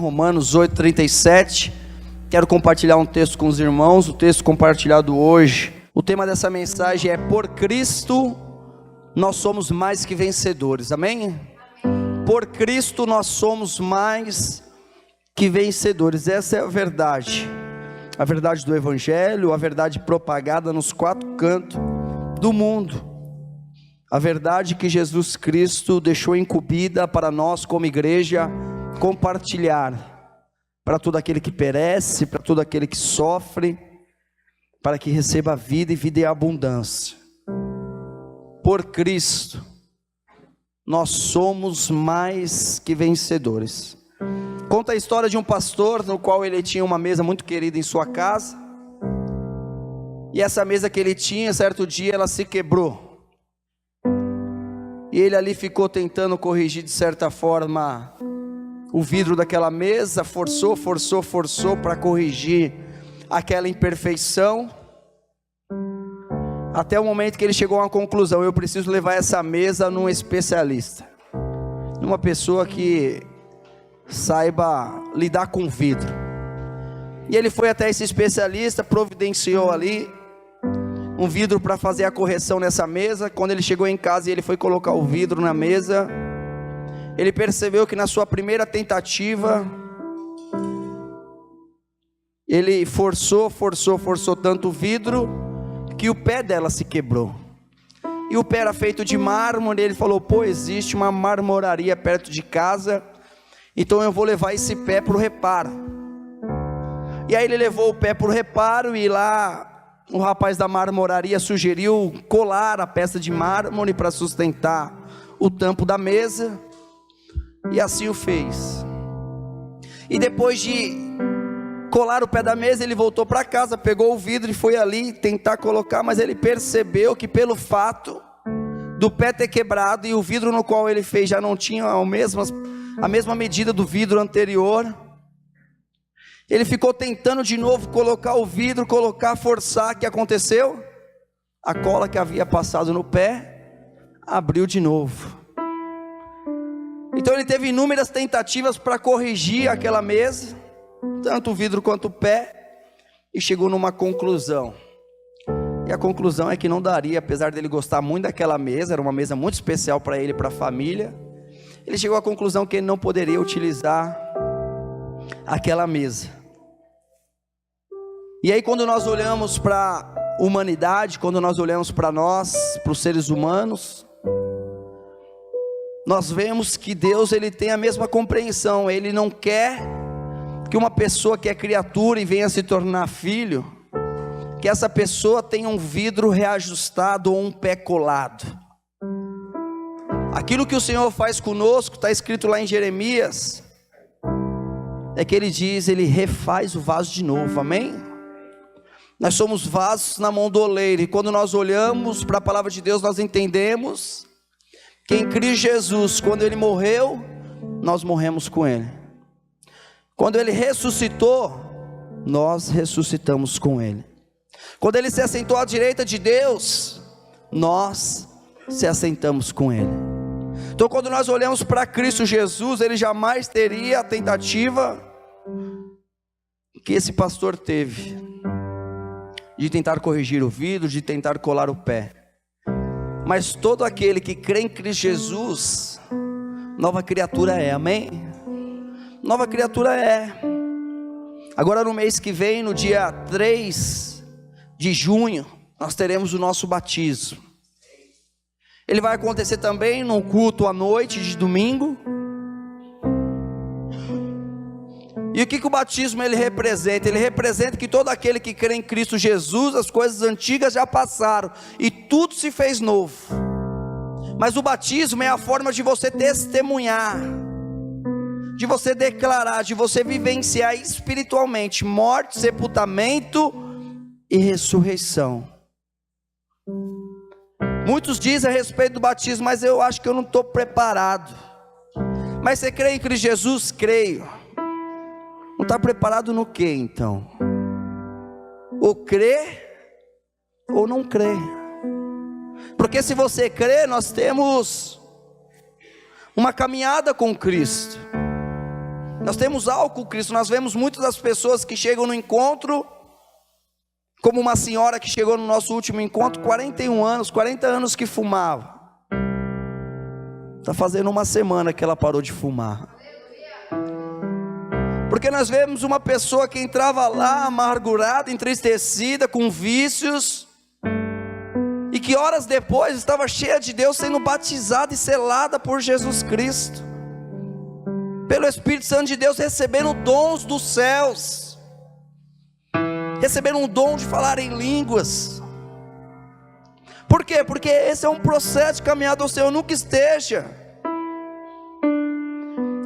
Romanos 8:37. Quero compartilhar um texto com os irmãos. O texto compartilhado hoje, o tema dessa mensagem é: por Cristo nós somos mais que vencedores. Amém? Por Cristo nós somos mais que vencedores. Essa é a verdade do Evangelho, a verdade propagada nos quatro cantos do mundo, a verdade que Jesus Cristo deixou incumbida para nós como igreja compartilhar, para todo aquele que perece, para todo aquele que sofre, para que receba vida e vida em abundância. Por Cristo nós somos mais que vencedores. Conta a história de um pastor no qual ele tinha uma mesa muito querida em sua casa, e essa mesa que ele tinha, certo dia ela se quebrou, e ele ali ficou tentando corrigir de certa forma o vidro daquela mesa, forçou para corrigir aquela imperfeição, até o momento que ele chegou a uma conclusão: eu preciso levar essa mesa num especialista, numa pessoa que saiba lidar com vidro. E ele foi até esse especialista, providenciou ali um vidro para fazer a correção nessa mesa. Quando ele chegou em casa e ele foi colocar o vidro na mesa, ele percebeu que na sua primeira tentativa, ele forçou tanto o vidro, que o pé dela se quebrou. E o pé era feito de mármore. Ele falou: pô, existe uma marmoraria perto de casa, então eu vou levar esse pé para o reparo. E aí ele levou o pé para o reparo, e lá o rapaz da marmoraria sugeriu colar a peça de mármore para sustentar o tampo da mesa, e assim o fez. E depois de colar o pé da mesa, ele voltou para casa, pegou o vidro e foi ali tentar colocar, mas ele percebeu que pelo fato do pé ter quebrado e o vidro no qual ele fez já não tinha a mesma medida do vidro anterior, ele ficou tentando de novo colocar o vidro, forçar. O que aconteceu? A cola que havia passado no pé abriu de novo. Então ele teve inúmeras tentativas para corrigir aquela mesa, tanto o vidro quanto o pé, e chegou numa conclusão. E a conclusão é que não daria, apesar dele gostar muito daquela mesa, era uma mesa muito especial para ele e para a família. Ele chegou à conclusão que ele não poderia utilizar aquela mesa. E aí, quando nós olhamos para a humanidade, quando nós olhamos para nós, para os seres humanos, nós vemos que Deus, ele tem a mesma compreensão. Ele não quer que uma pessoa que é criatura e venha se tornar filho, que essa pessoa tenha um vidro reajustado ou um pé colado. Aquilo que o Senhor faz conosco, está escrito lá em Jeremias, é que ele diz: ele refaz o vaso de novo. Amém? Nós somos vasos na mão do oleiro, e quando nós olhamos para a palavra de Deus, nós entendemos que em Cristo Jesus, quando ele morreu, nós morremos com ele. Quando ele ressuscitou, nós ressuscitamos com ele. Quando ele se assentou à direita de Deus, nós se assentamos com ele. Então, quando nós olhamos para Cristo Jesus, ele jamais teria a tentativa que esse pastor teve, de tentar corrigir o vidro, de tentar colar o pé. Mas todo aquele que crê em Cristo Jesus, nova criatura é. Amém? Nova criatura é. Agora no mês que vem, no dia 3 de junho, nós teremos o nosso batismo. Ele vai acontecer também num culto à noite de domingo. E o que o batismo ele representa? Ele representa que todo aquele que crê em Cristo Jesus, as coisas antigas já passaram e tudo se fez novo. Mas o batismo é a forma de você testemunhar, de você declarar, de você vivenciar espiritualmente morte, sepultamento e ressurreição. Muitos dizem a respeito do batismo: mas eu acho que eu não estou preparado. Mas você crê em Cristo Jesus? Creio. Não está preparado no que então? Ou crê ou não crê. Porque se você crê, nós temos uma caminhada com Cristo. Nós temos álcool, Cristo. Nós vemos muitas das pessoas que chegam no encontro, como uma senhora que chegou no nosso último encontro, 41 anos, 40 anos que fumava. Está fazendo uma semana que ela parou de fumar. Porque nós vemos uma pessoa que entrava lá amargurada, entristecida, com vícios, e que horas depois estava cheia de Deus, sendo batizada e selada por Jesus Cristo, pelo Espírito Santo de Deus, recebendo dons dos céus, recebendo um dom de falar em línguas. Por quê? Porque esse é um processo de caminhada ao Senhor. Nunca esteja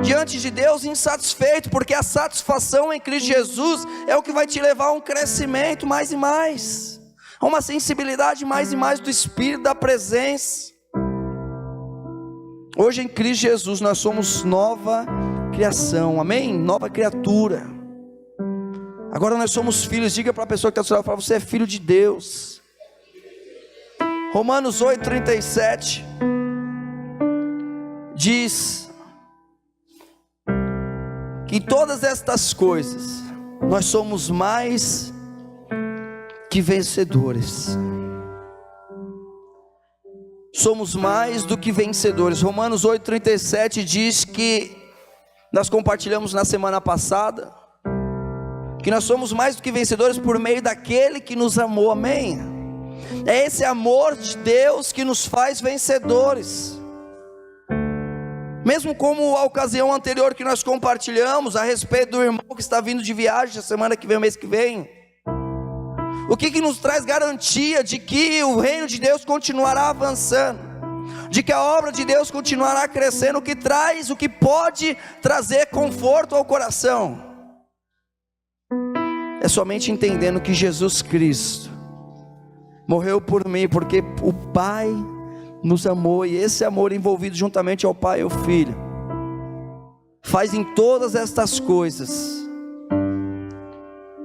diante de Deus insatisfeito, porque a satisfação em Cristo Jesus é o que vai te levar a um crescimento mais e mais, a uma sensibilidade mais e mais do Espírito, da presença. Hoje em Cristo Jesus nós somos nova criação, amém? Nova criatura. Agora nós somos filhos. Diga para a pessoa que está do seu lado, você é filho de Deus. Romanos 8:37 diz que em todas estas coisas nós somos mais que vencedores. Somos mais do que vencedores. Romanos 8:37 diz que nós compartilhamos na semana passada, que nós somos mais do que vencedores por meio daquele que nos amou, amém? É esse amor de Deus que nos faz vencedores. Mesmo como a ocasião anterior que nós compartilhamos a respeito do irmão que está vindo de viagem a semana que vem, o mês que vem, o que nos traz garantia de que o reino de Deus continuará avançando, de que a obra de Deus continuará crescendo, o que pode trazer conforto ao coração, é somente entendendo que Jesus Cristo morreu por mim, porque o Pai nos amou, e esse amor envolvido juntamente ao Pai e ao Filho, faz em todas estas coisas,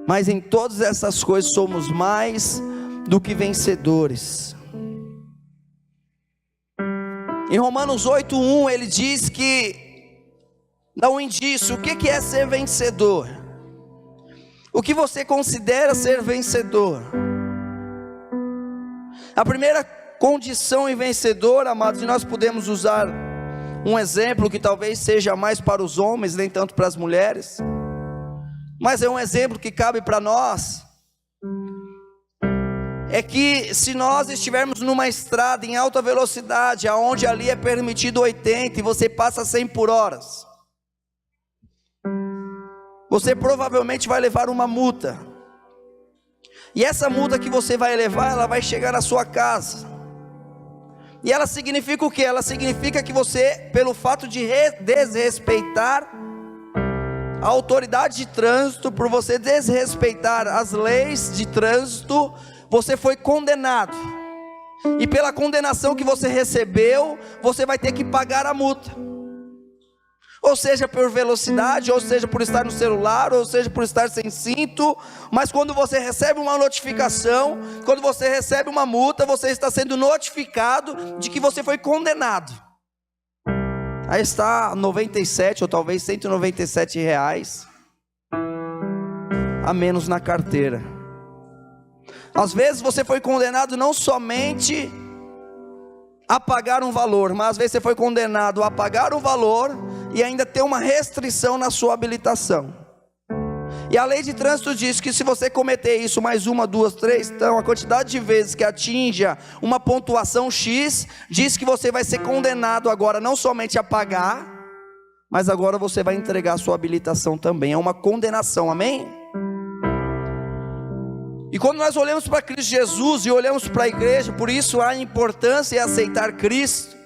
mas em todas essas coisas somos mais do que vencedores. Em Romanos 8:1 ele diz que dá um indício, o que é ser vencedor? O que você considera ser vencedor? A primeira condição em vencedor, amados, e nós podemos usar um exemplo que talvez seja mais para os homens, nem tanto para as mulheres, mas é um exemplo que cabe para nós. É que se nós estivermos numa estrada em alta velocidade, aonde ali é permitido 80 e você passa 100 por hora, você provavelmente vai levar uma multa. E essa multa que você vai levar, ela vai chegar na sua casa. E ela significa o quê? Ela significa que você, pelo fato de desrespeitar a autoridade de trânsito, por você desrespeitar as leis de trânsito, você foi condenado. E pela condenação que você recebeu, você vai ter que pagar a multa. Ou seja por velocidade, ou seja por estar no celular, ou seja por estar sem cinto. Mas quando você recebe uma notificação, quando você recebe uma multa, você está sendo notificado de que você foi condenado. Aí está 97 ou talvez 197 reais a menos na carteira. Às vezes você foi condenado não somente a pagar um valor, mas às vezes você foi condenado a pagar um valor e ainda ter uma restrição na sua habilitação. E a lei de trânsito diz que se você cometer isso mais uma, duas, três, então a quantidade de vezes que atinja uma pontuação X, diz que você vai ser condenado agora não somente a pagar, mas agora você vai entregar a sua habilitação também. É uma condenação, amém? E quando nós olhamos para Cristo Jesus e olhamos para a igreja, por isso a importância em aceitar Cristo,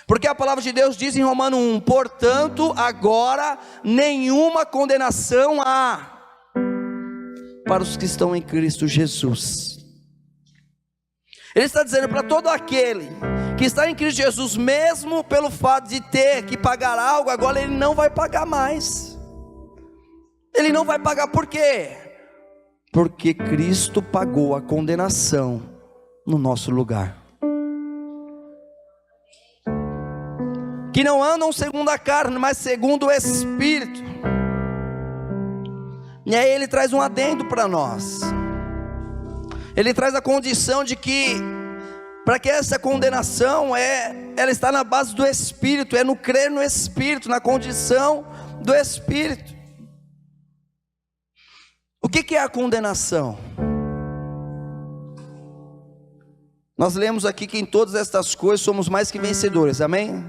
porque a palavra de Deus diz em Romanos 1, portanto agora nenhuma condenação há para os que estão em Cristo Jesus. Ele está dizendo para todo aquele que está em Cristo Jesus, mesmo pelo fato de ter que pagar algo, agora ele não vai pagar mais. Ele não vai pagar, por quê? Porque Cristo pagou a condenação no nosso lugar. Que não andam segundo a carne, mas segundo o Espírito. E aí ele traz um adendo para nós. Ele traz a condição de que, para que essa condenação ela está na base do Espírito, é no crer no Espírito, na condição do Espírito. O que é a condenação? Nós lemos aqui que em todas estas coisas somos mais que vencedores, amém?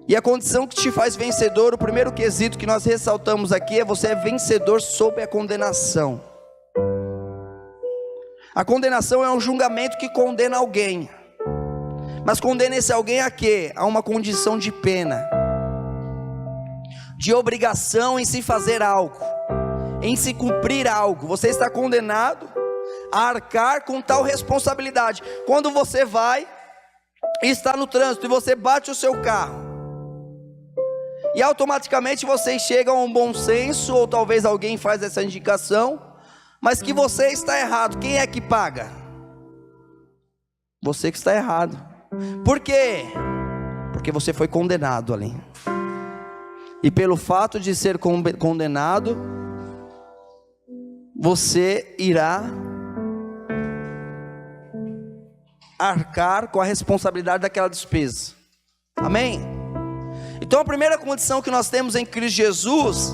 E a condição que te faz vencedor, o primeiro quesito que nós ressaltamos aqui é: você é vencedor sob a condenação. A condenação é um julgamento que condena alguém, mas condena esse alguém a quê? A uma condição de pena, de obrigação em se fazer algo, em se cumprir algo. Você está condenado a arcar com tal responsabilidade. Quando você vai e está no trânsito e você bate o seu carro, e automaticamente você chega a um bom senso, ou talvez alguém faz essa indicação, mas que você está errado. Quem é que paga? Você que está errado. Por quê? Porque você foi condenado ali. E pelo fato de ser condenado, você irá arcar com a responsabilidade daquela despesa. Amém? Então a primeira condição que nós temos em Cristo Jesus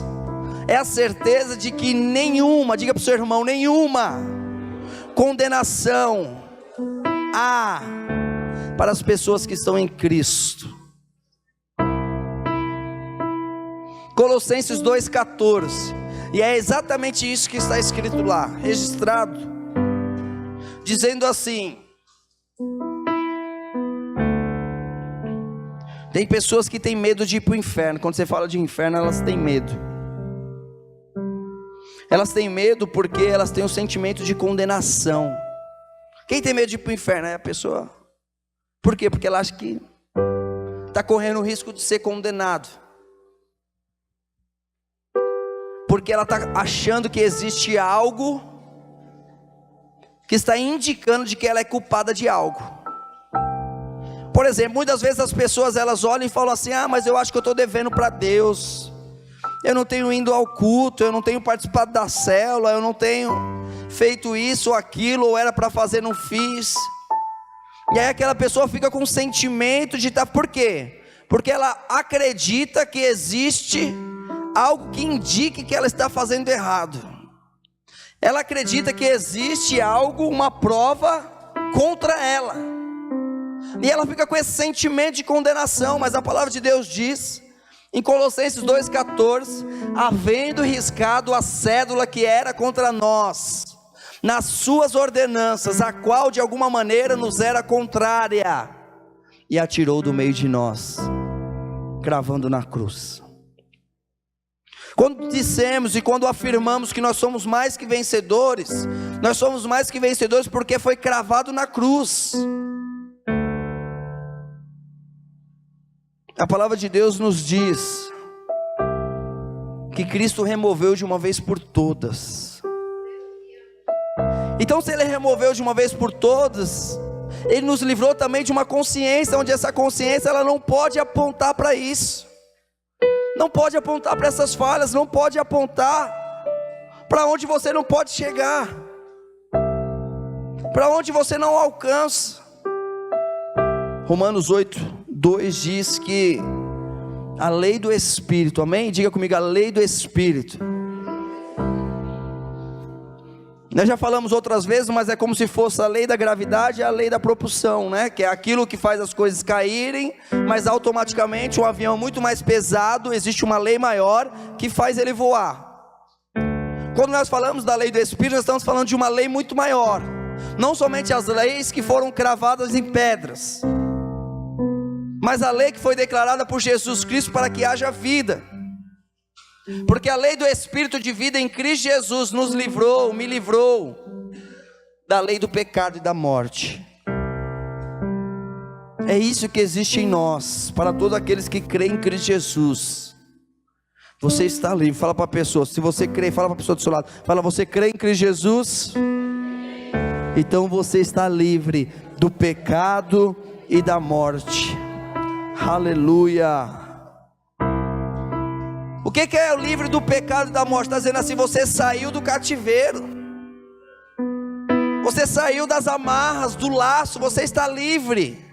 é a certeza de que nenhuma, diga para o seu irmão, nenhuma condenação há para as pessoas que estão em Cristo. Colossenses 2,14, e é exatamente isso que está escrito lá, registrado, dizendo assim: tem pessoas que têm medo de ir para o inferno. Quando você fala de inferno, elas têm medo. Elas têm medo porque elas têm um sentimento de condenação. Quem tem medo de ir para o inferno é a pessoa. Por quê? Porque ela acha que está correndo o risco de ser condenado. Porque ela está achando que existe algo que está indicando de que ela é culpada de algo. Por exemplo, muitas vezes as pessoas elas olham e falam assim: ah, mas eu acho que eu estou devendo para Deus. Eu não tenho ido ao culto, eu não tenho participado da célula, eu não tenho feito isso ou aquilo, ou era para fazer, não fiz. E aí aquela pessoa fica com um sentimento de estar. Por quê? Porque ela acredita que existe algo que indique que ela está fazendo errado. Ela acredita que existe algo, uma prova contra ela. E ela fica com esse sentimento de condenação. Mas a palavra de Deus diz em Colossenses 2,14: havendo riscado a cédula que era contra nós, nas suas ordenanças, a qual de alguma maneira nos era contrária, e a tirou do meio de nós, cravando na cruz. Quando dissemos e quando afirmamos que nós somos mais que vencedores, nós somos mais que vencedores porque foi cravado na cruz. A palavra de Deus nos diz que Cristo removeu de uma vez por todas. Então, se Ele removeu de uma vez por todas, Ele nos livrou também de uma consciência, onde essa consciência ela não pode apontar para isso, não pode apontar para essas falhas, não pode apontar para onde você não pode chegar, para onde você não alcança. Romanos 8:2 diz que a lei do Espírito, amém? Diga comigo, a lei do Espírito. Nós já falamos outras vezes, mas é como se fosse a lei da gravidade e a lei da propulsão, né? Que é aquilo que faz as coisas caírem, mas automaticamente um avião muito mais pesado, existe uma lei maior que faz ele voar. Quando nós falamos da lei do Espírito, nós estamos falando de uma lei muito maior. Não somente as leis que foram cravadas em pedras, mas a lei que foi declarada por Jesus Cristo para que haja vida. Porque a lei do Espírito de vida em Cristo Jesus nos livrou, me livrou da lei do pecado e da morte. É isso que existe em nós, para todos aqueles que creem em Cristo Jesus. Você está livre. Fala para a pessoa, se você crê, fala para a pessoa do seu lado, fala: você crê em Cristo Jesus? Então você está livre do pecado e da morte. Aleluia. O que é o livre do pecado e da morte? Está dizendo assim: você saiu do cativeiro, você saiu das amarras, do laço, você está livre.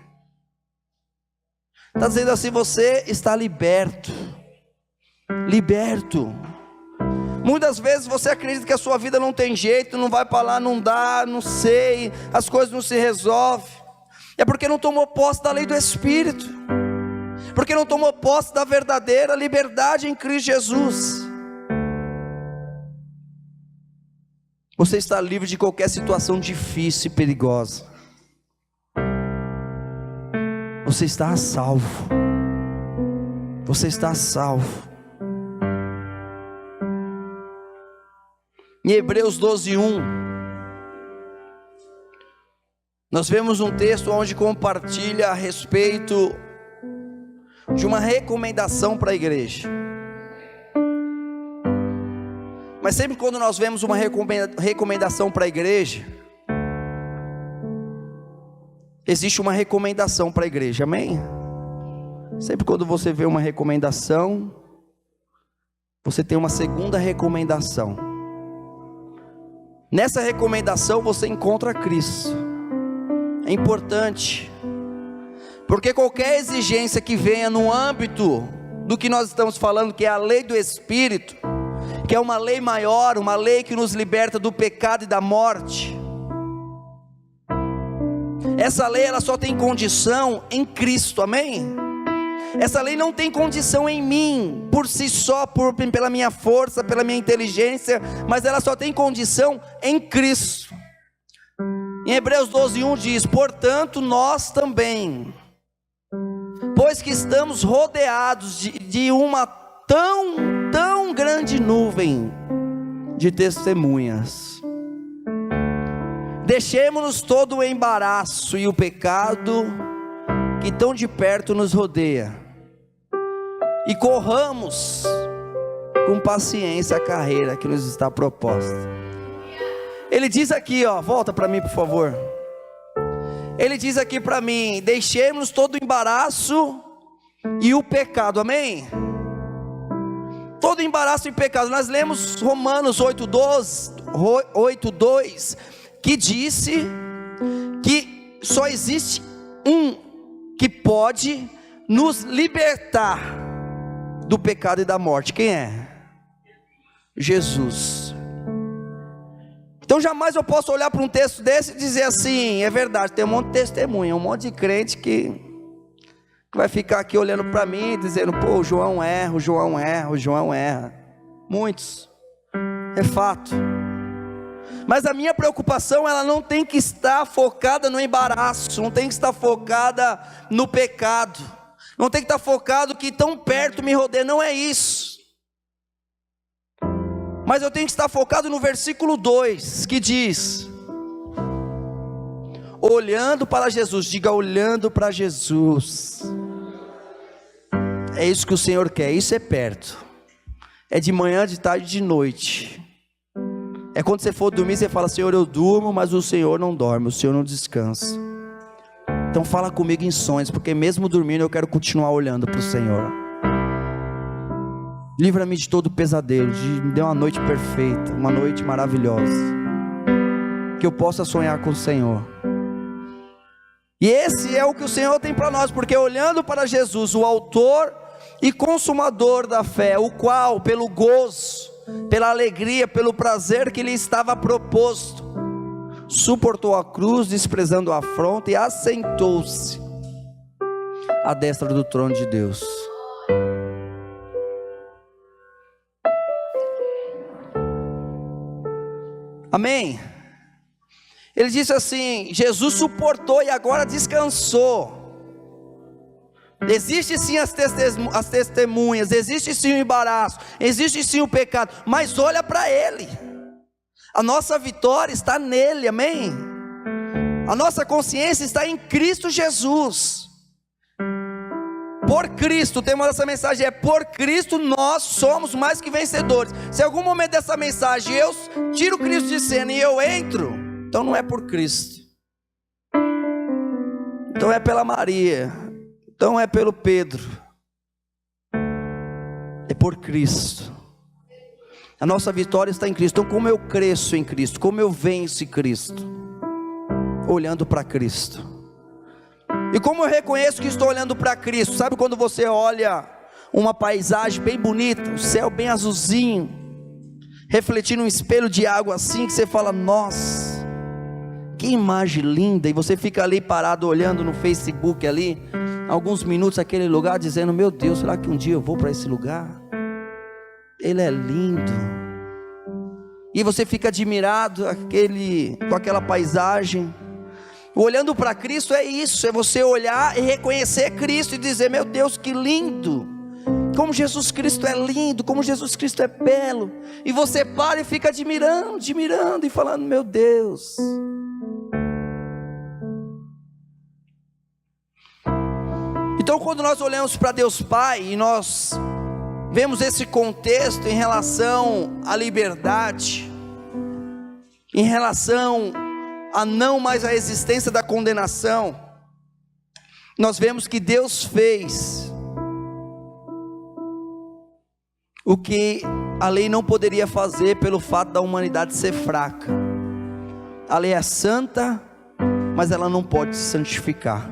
Está dizendo assim: você está liberto. Liberto. Muitas vezes você acredita que a sua vida não tem jeito, não vai para lá, não dá, não sei, as coisas não se resolvem. É porque não tomou posse da lei do Espírito, porque não tomou posse da verdadeira liberdade em Cristo Jesus. Você está livre de qualquer situação difícil e perigosa. Você está a salvo. Você está a salvo. Em Hebreus 12:1, nós vemos um texto onde compartilha a respeito de uma recomendação para a igreja. Mas sempre quando nós vemos uma recomendação para a igreja, existe uma recomendação para a igreja, amém? Sempre quando você vê uma recomendação, você tem uma segunda recomendação. Nessa recomendação você encontra Cristo. É importante, porque qualquer exigência que venha no âmbito do que nós estamos falando, que é a lei do Espírito, que é uma lei maior, uma lei que nos liberta do pecado e da morte, essa lei ela só tem condição em Cristo, amém? Essa lei não tem condição em mim, por si só, pela minha força, pela minha inteligência, mas ela só tem condição em Cristo. Em Hebreus 12:1 diz: portanto nós também, pois que estamos rodeados de uma tão grande nuvem de testemunhas, deixemos-nos todo o embaraço e o pecado que tão de perto nos rodeia, e corramos com paciência a carreira que nos está proposta. Ele diz aqui, volta para mim por favor. Ele diz aqui para mim: deixemos todo o embaraço e o pecado, amém? Todo embaraço e pecado. Nós lemos Romanos 8:2, que disse que só existe um que pode nos libertar do pecado e da morte. Quem é? Jesus. Então jamais eu posso olhar para um texto desse e dizer assim: é verdade, tem um monte de testemunha, um monte de crente que vai ficar aqui olhando para mim dizendo: pô, o João erra, o João erra, o João erra. Muitos, é fato. Mas a minha preocupação, ela não tem que estar focada no embaraço, não tem que estar focada no pecado, não tem que estar focado que tão perto me rodeia, não é isso. Mas eu tenho que estar focado no versículo 2, que diz: olhando para Jesus. Diga: olhando para Jesus. É isso que o Senhor quer, isso é perto, é de manhã, de tarde, de noite. É quando você for dormir, você fala: Senhor, eu durmo, mas o Senhor não dorme, o Senhor não descansa. Então fala comigo em sonhos, porque mesmo dormindo eu quero continuar olhando para o Senhor. Livra-me de todo pesadelo, me dê uma noite perfeita, uma noite maravilhosa, que eu possa sonhar com o Senhor. E esse é o que o Senhor tem para nós, porque olhando para Jesus, o autor e consumador da fé, o qual pelo gozo, pela alegria, pelo prazer que lhe estava proposto, suportou a cruz, desprezando a afronta, e assentou-se à destra do trono de Deus. Amém? Ele disse assim: Jesus suportou e agora descansou. Existe sim as testemunhas, existe sim o embaraço, existe sim o pecado, mas olha para Ele. A nossa vitória está nele, amém? A nossa consciência está em Cristo Jesus. Por Cristo, o tema dessa mensagem é: por Cristo nós somos mais que vencedores. Se em algum momento dessa mensagem eu tiro Cristo de cena e eu entro, então não é por Cristo, então é pela Maria, então é pelo Pedro. é por Cristo. A nossa vitória está em Cristo. Então, como eu cresço em Cristo? Como eu venço em Cristo? Olhando para Cristo. E como eu reconheço que estou olhando para Cristo? Sabe quando você olha uma paisagem bem bonita, o céu bem azulzinho, refletindo um espelho de água assim, que você fala, nossa, que imagem linda, e você fica ali parado olhando no Facebook ali, alguns minutos aquele lugar, dizendo, meu Deus, será que um dia eu vou para esse lugar? Ele é lindo, e você fica admirado com aquela paisagem. Olhando para Cristo é isso, é você olhar e reconhecer Cristo e dizer, meu Deus, que lindo, como Jesus Cristo é lindo, como Jesus Cristo é belo, e você para e fica admirando e falando, meu Deus. Então, quando nós olhamos para Deus Pai e nós vemos esse contexto em relação à liberdade, em relação a não mais a existência da condenação, nós vemos que Deus fez o que a lei não poderia fazer pelo fato da humanidade ser fraca. A lei é santa, mas ela não pode se santificar.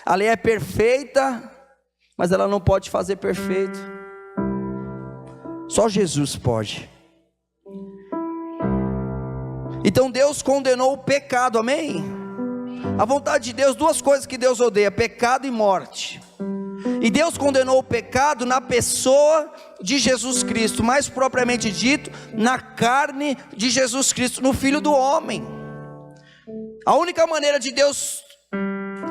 A lei é perfeita, mas ela não pode fazer perfeito. Só Jesus pode. Então Deus condenou o pecado, amém? A vontade de Deus, duas coisas que Deus odeia, pecado e morte. E Deus condenou o pecado na pessoa de Jesus Cristo, mais propriamente dito, na carne de Jesus Cristo, no Filho do homem. A única maneira de Deus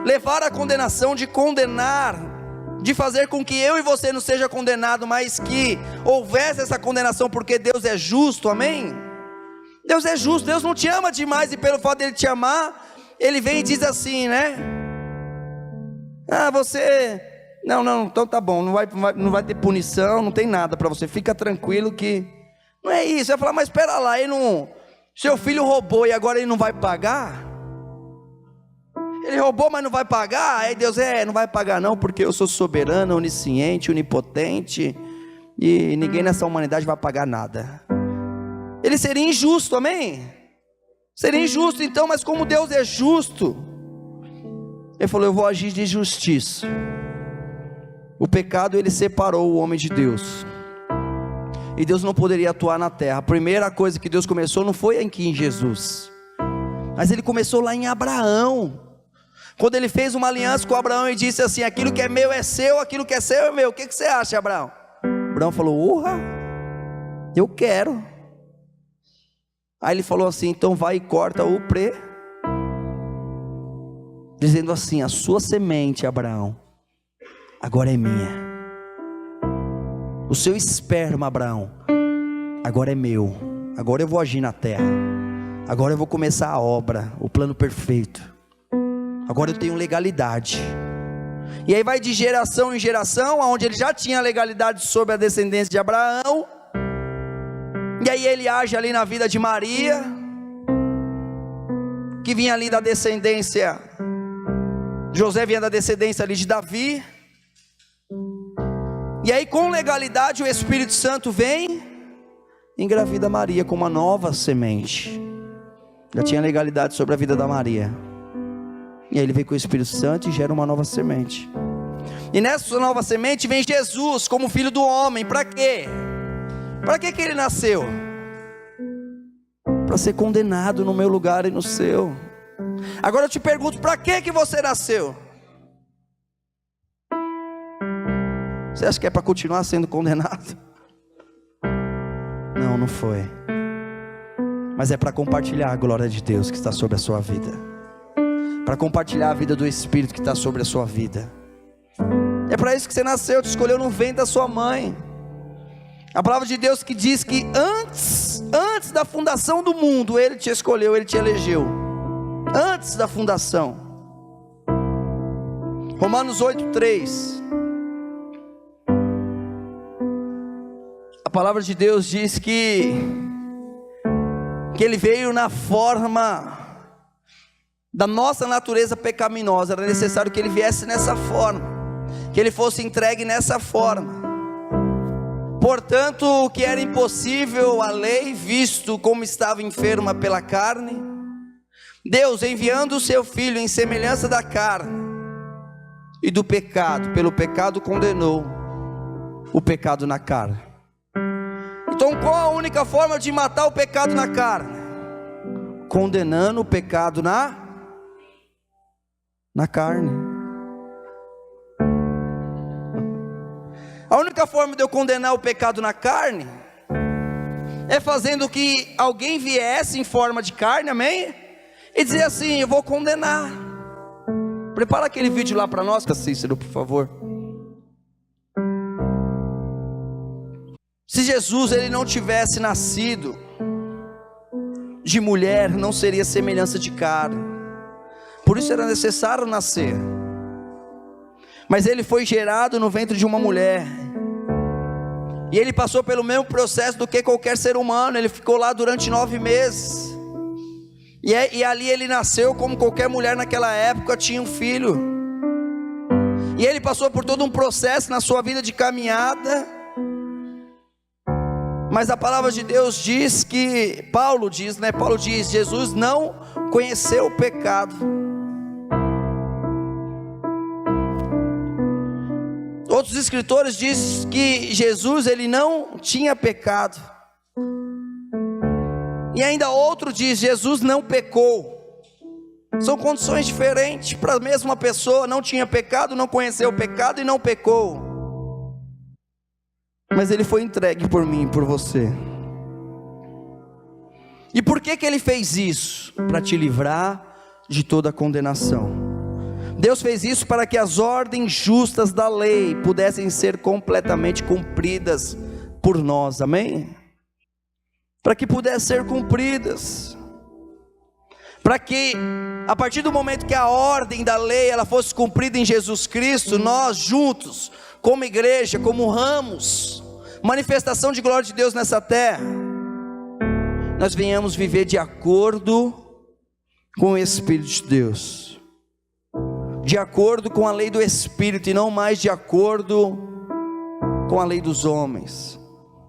levar a condenação, de condenar, de fazer com que eu e você não seja condenado, mas que houvesse essa condenação, porque Deus é justo, amém? Deus é justo, Deus não te ama demais, e pelo fato dele te amar, ele vem e diz assim, né? Você, não, então tá bom, não vai ter punição, não tem nada para você, fica tranquilo que, não é isso. Vai falar, mas espera lá, seu filho roubou e agora ele não vai pagar? Ele roubou, mas não vai pagar? Aí Deus, não vai pagar não, porque eu sou soberano, onisciente, onipotente, e ninguém nessa humanidade vai pagar nada. Ele seria injusto, amém? Seria injusto então, mas como Deus é justo, ele falou, eu vou agir de justiça. O pecado, ele separou o homem de Deus, e Deus não poderia atuar na terra. A primeira coisa que Deus começou não foi aqui em Jesus, mas ele começou lá em Abraão, quando ele fez uma aliança com Abraão e disse assim, aquilo que é meu é seu, aquilo que é seu é meu. O que você acha, Abraão? Abraão falou, eu quero. Aí ele falou assim, então vai e corta o pré, dizendo assim, a sua semente, Abraão, agora é minha. O seu esperma, Abraão, agora é meu. Agora eu vou agir na terra. Agora eu vou começar a obra, o plano perfeito. Agora eu tenho legalidade. E aí vai de geração em geração, onde ele já tinha legalidade sobre a descendência de Abraão. E aí ele age ali na vida de Maria, que vinha ali da descendência, José vinha da descendência ali de Davi. E aí com legalidade o Espírito Santo vem, engravida Maria com uma nova semente. Já tinha legalidade sobre a vida da Maria. E aí ele vem com o Espírito Santo e gera uma nova semente. E nessa nova semente vem Jesus como Filho do homem. Para quê? Para que ele nasceu? Para ser condenado no meu lugar e no seu. Agora eu te pergunto, para que você nasceu? Você acha que é para continuar sendo condenado? Não, não foi. Mas é para compartilhar a glória de Deus que está sobre a sua vida, para compartilhar a vida do Espírito que está sobre a sua vida. É para isso que você nasceu, te escolheu no ventre da sua mãe. A palavra de Deus que diz que antes da fundação do mundo, Ele te escolheu, Ele te elegeu, antes da fundação. Romanos 8:3. A palavra de Deus diz que Ele veio na forma da nossa natureza pecaminosa. Era necessário que Ele viesse nessa forma, que Ele fosse entregue nessa forma. Portanto, o que era impossível à lei, visto como estava enferma pela carne, Deus, enviando o seu Filho em semelhança da carne e do pecado, pelo pecado condenou o pecado na carne. Então, qual a única forma de matar o pecado na carne? Condenando o pecado na carne. A única forma de eu condenar o pecado na carne é fazendo que alguém viesse em forma de carne, amém? E dizer assim: eu vou condenar. Prepara aquele vídeo lá para nós, Cícero, por favor. Se Jesus ele não tivesse nascido de mulher, não seria semelhança de carne. Por isso era necessário nascer. Mas ele foi gerado no ventre de uma mulher, e ele passou pelo mesmo processo do que qualquer ser humano. Ele ficou lá durante 9 meses, e ali ele nasceu como qualquer mulher naquela época tinha um filho. E ele passou por todo um processo na sua vida de caminhada. Mas a palavra de Deus diz que, Paulo diz, Jesus não conheceu o pecado. Outros escritores dizem que Jesus ele não tinha pecado. E ainda outro diz: Jesus não pecou. São condições diferentes para a mesma pessoa. Não tinha pecado, não conheceu o pecado e não pecou. Mas ele foi entregue por mim e por você. E por que ele fez isso? Para te livrar de toda a condenação. Deus fez isso para que as ordens justas da lei pudessem ser completamente cumpridas por nós, amém? Para que pudessem ser cumpridas, para que a partir do momento que a ordem da lei ela fosse cumprida em Jesus Cristo, nós juntos, como igreja, como ramos, manifestação de glória de Deus nessa terra, nós venhamos viver de acordo com o Espírito de Deus, de acordo com a lei do Espírito, e não mais de acordo com a lei dos homens,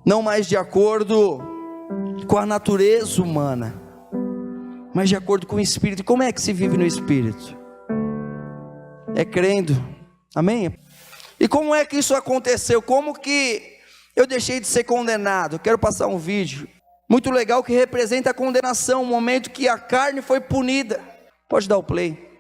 não mais de acordo com a natureza humana, mas de acordo com o Espírito. E como é que se vive no Espírito? É crendo, amém? E como é que isso aconteceu? Como que eu deixei de ser condenado? Eu quero passar um vídeo muito legal que representa a condenação, o momento que a carne foi punida. Pode dar o play.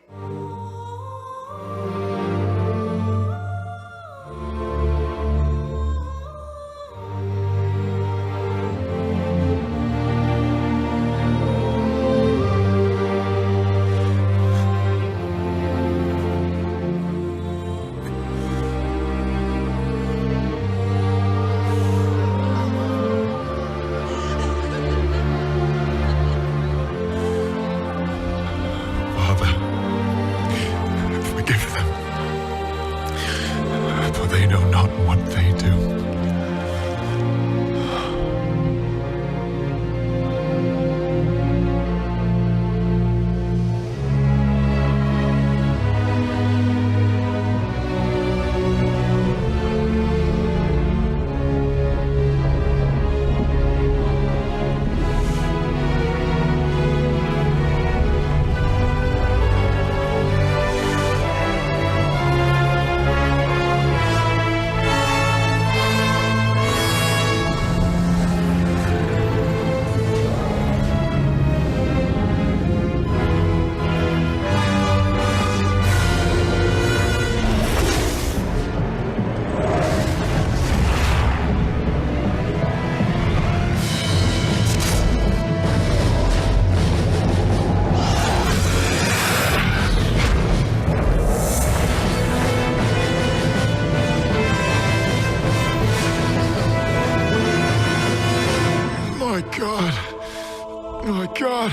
My God,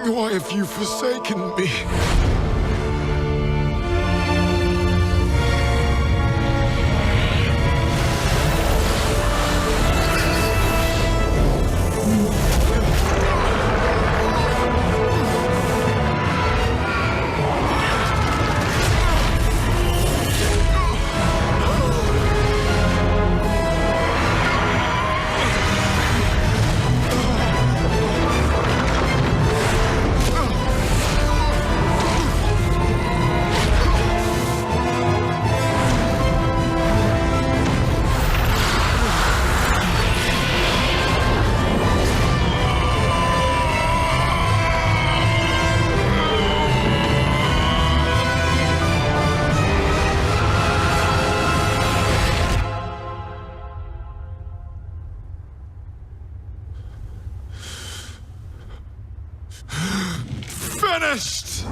why have you forsaken me? finished.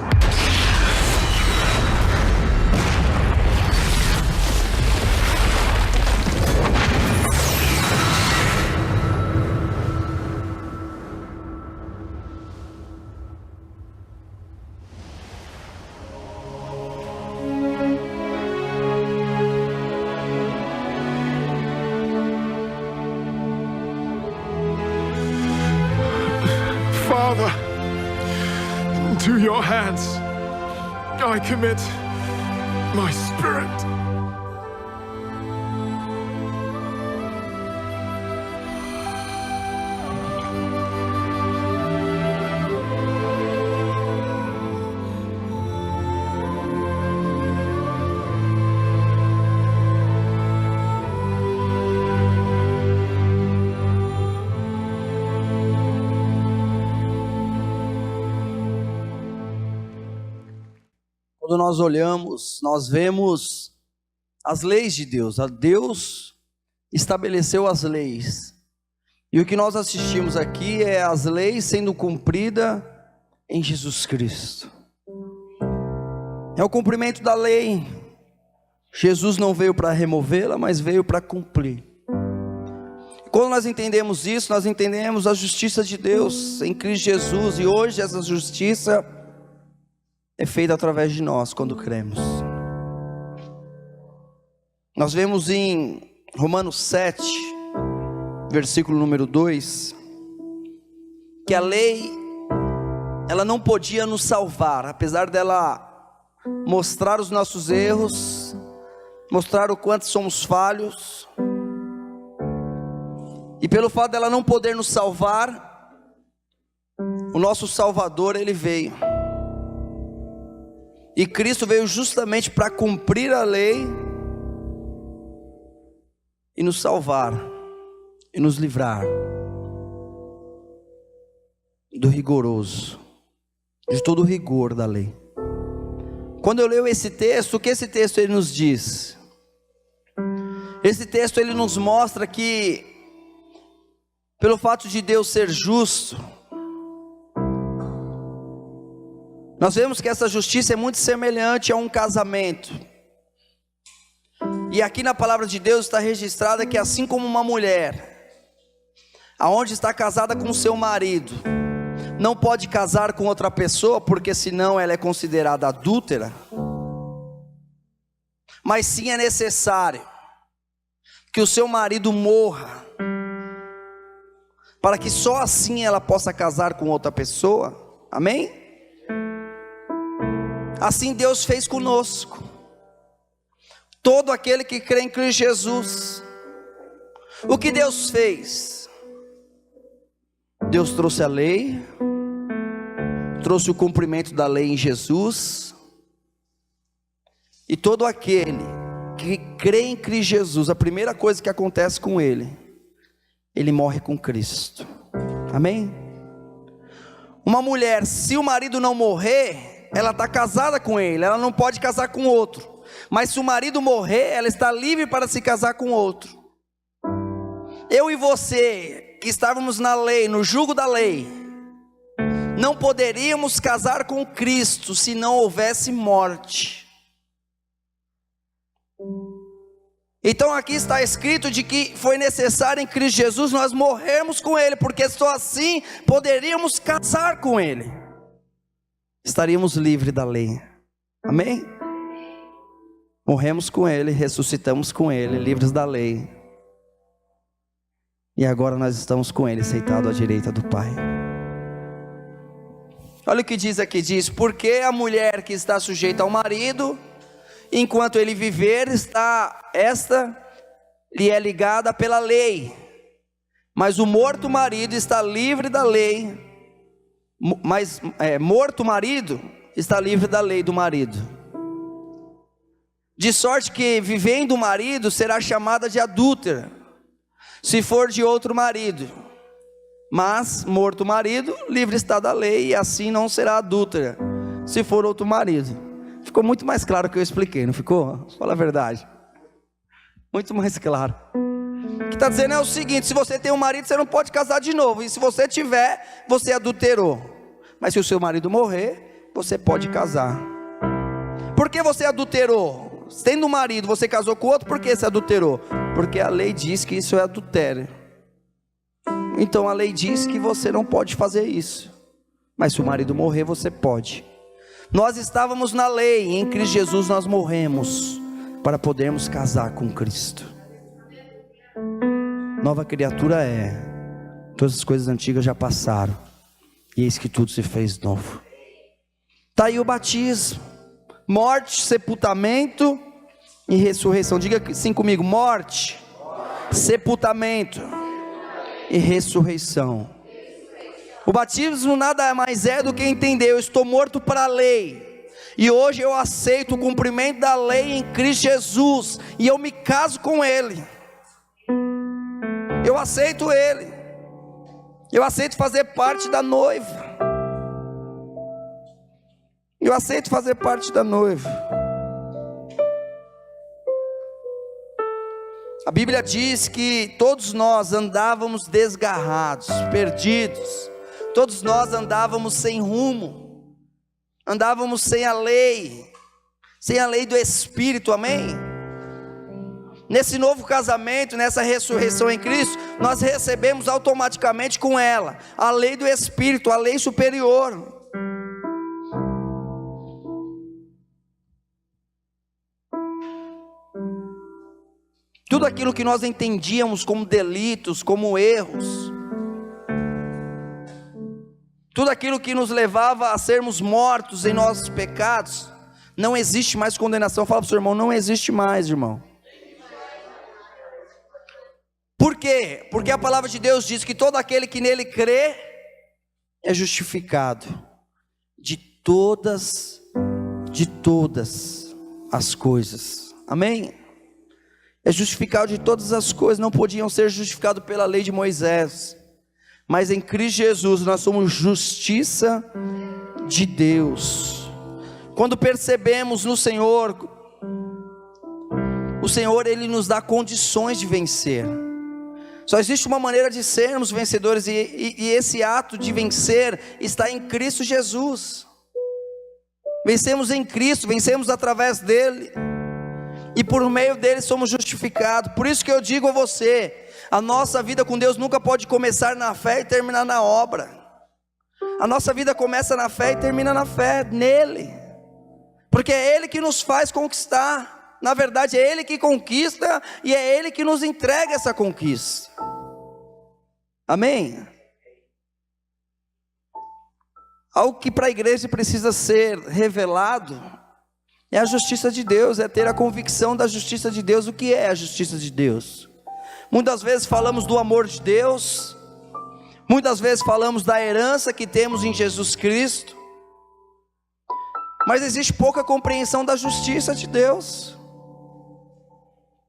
Father, into your hands I commit my spirit. Quando nós olhamos, nós vemos as leis de Deus. Deus estabeleceu as leis. E o que nós assistimos aqui é as leis sendo cumpridas em Jesus Cristo. É o cumprimento da lei. Jesus não veio para removê-la, mas veio para cumprir. Quando nós entendemos isso, nós entendemos a justiça de Deus em Cristo Jesus. E hoje essa justiça é feita através de nós quando cremos. Nós vemos em Romanos 7, versículo número 2, que a lei, ela não podia nos salvar, apesar dela mostrar os nossos erros, mostrar o quanto somos falhos, e pelo fato dela não poder nos salvar, o nosso Salvador, ele veio. E Cristo veio justamente para cumprir a lei e nos salvar e nos livrar do rigoroso, de todo o rigor da lei. Quando eu leio esse texto, o que esse texto ele nos diz? Esse texto ele nos mostra que, pelo fato de Deus ser justo, nós vemos que essa justiça é muito semelhante a um casamento. E aqui na palavra de Deus está registrada que assim como uma mulher, aonde está casada com seu marido, não pode casar com outra pessoa, porque senão ela é considerada adúltera, mas sim é necessário que o seu marido morra, para que só assim ela possa casar com outra pessoa. Amém? Assim Deus fez conosco. Todo aquele que crê em Cristo Jesus. O que Deus fez? Deus trouxe a lei, trouxe o cumprimento da lei em Jesus. E todo aquele que crê em Cristo Jesus, a primeira coisa que acontece com ele morre com Cristo. Amém? Uma mulher, se o marido não morrer, ela está casada com ele, ela não pode casar com outro. Mas se o marido morrer, ela está livre para se casar com outro. Eu e você, que estávamos na lei, no jugo da lei, não poderíamos casar com Cristo se não houvesse morte. Então aqui está escrito de que foi necessário em Cristo Jesus nós morrermos com Ele, porque só assim poderíamos casar com Ele. Estaríamos livres da lei. Amém? Morremos com Ele, ressuscitamos com Ele, livres da lei. E agora nós estamos com Ele, sentado à direita do Pai. Olha o que diz aqui, diz: porque a mulher que está sujeita ao marido, enquanto ele viver, esta lhe é ligada pela lei, mas o morto marido está livre da lei. Mas morto marido está livre da lei do marido, de sorte que vivendo o marido será chamada de adúltera, se for de outro marido. Mas morto o marido, livre está da lei, e assim não será adúltera, se for outro marido. Ficou muito mais claro que eu expliquei, não ficou? Fala a verdade. Muito mais claro. O que está dizendo é o seguinte: se você tem um marido, você não pode casar de novo. E se você tiver, você adulterou. Mas se o seu marido morrer, você pode casar. Por que você adulterou? Tendo um marido, você casou com outro, por que você adulterou? Porque a lei diz que isso é adultério. Então a lei diz que você não pode fazer isso. Mas se o marido morrer, você pode. Nós estávamos na lei, e em Cristo Jesus nós morremos para podermos casar com Cristo. Nova criatura é, todas as coisas antigas já passaram, e eis que tudo se fez novo. Está aí o batismo: morte, sepultamento e ressurreição. Diga assim comigo: morte, sepultamento e ressurreição. O batismo nada mais é do que entender: eu estou morto para a lei, e hoje eu aceito o cumprimento da lei em Cristo Jesus, e eu me caso com Ele. Eu aceito Ele, eu aceito fazer parte da noiva, eu aceito fazer parte da noiva. A Bíblia diz que todos nós andávamos desgarrados, perdidos. Todos nós andávamos sem rumo, andávamos sem a lei do Espírito, amém? Nesse novo casamento, nessa ressurreição em Cristo, nós recebemos automaticamente com ela a lei do Espírito, a lei superior. Tudo aquilo que nós entendíamos como delitos, como erros, tudo aquilo que nos levava a sermos mortos em nossos pecados, não existe mais condenação. Fala para o seu irmão: não existe mais, irmão. Por quê? Porque a palavra de Deus diz que todo aquele que nele crê é justificado de todas as coisas, amém? É justificado de todas as coisas. Não podiam ser justificados pela lei de Moisés, mas em Cristo Jesus nós somos justiça de Deus. Quando percebemos no Senhor, o Senhor Ele nos dá condições de vencer. Só existe uma maneira de sermos vencedores, e esse ato de vencer está em Cristo Jesus. Vencemos em Cristo, vencemos através dEle, e por meio dEle somos justificados. Por isso que eu digo a você: a nossa vida com Deus nunca pode começar na fé e terminar na obra. A nossa vida começa na fé e termina na fé nele, porque é Ele que nos faz conquistar. Na verdade é Ele que conquista, e é Ele que nos entrega essa conquista, amém? Algo que para a igreja precisa ser revelado é a justiça de Deus, é ter a convicção da justiça de Deus. O que é a justiça de Deus? Muitas vezes falamos do amor de Deus, muitas vezes falamos da herança que temos em Jesus Cristo, mas existe pouca compreensão da justiça de Deus,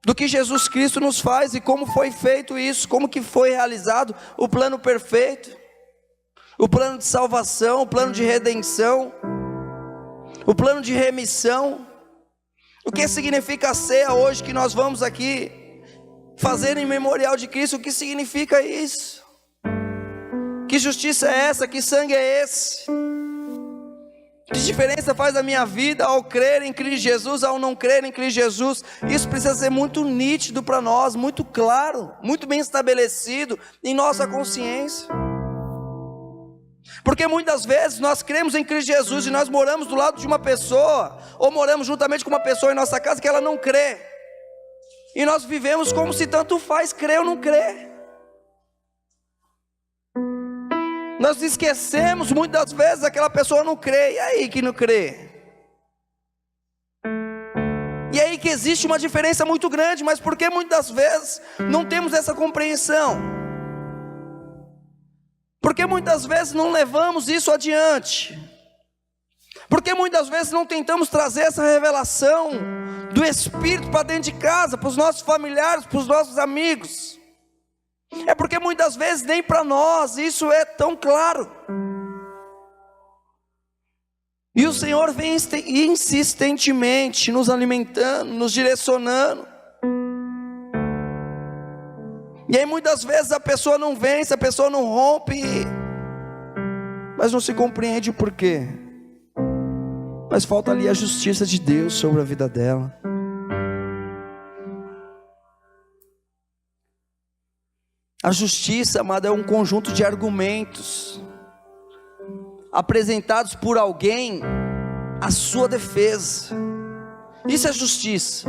do que Jesus Cristo nos faz e como foi feito isso, como que foi realizado o plano perfeito, o plano de salvação, o plano de redenção, o plano de remissão. O que significa a ceia hoje que nós vamos aqui fazer em memorial de Cristo? O que significa isso? Que justiça é essa? Que sangue é esse? Que diferença faz a minha vida ao crer em Cristo Jesus, ao não crer em Cristo Jesus? Isso precisa ser muito nítido para nós, muito claro, muito bem estabelecido em nossa consciência. Porque muitas vezes nós cremos em Cristo Jesus e nós moramos do lado de uma pessoa, ou moramos juntamente com uma pessoa em nossa casa que ela não crê, e nós vivemos como se tanto faz crer ou não crer. Nós esquecemos muitas vezes: aquela pessoa não crê, e aí que não crê? E aí que existe uma diferença muito grande. Mas por que muitas vezes não temos essa compreensão? Porque muitas vezes não levamos isso adiante? Porque muitas vezes não tentamos trazer essa revelação do Espírito para dentro de casa, para os nossos familiares, para os nossos amigos? É porque muitas vezes nem para nós isso é tão claro. E o Senhor vem insistentemente nos alimentando, nos direcionando. E aí muitas vezes a pessoa não vence, a pessoa não rompe, mas não se compreende o porquê. mas falta ali a justiça de Deus sobre a vida dela. A justiça, amada, é um conjunto de argumentos apresentados por alguém à sua defesa. Isso é justiça.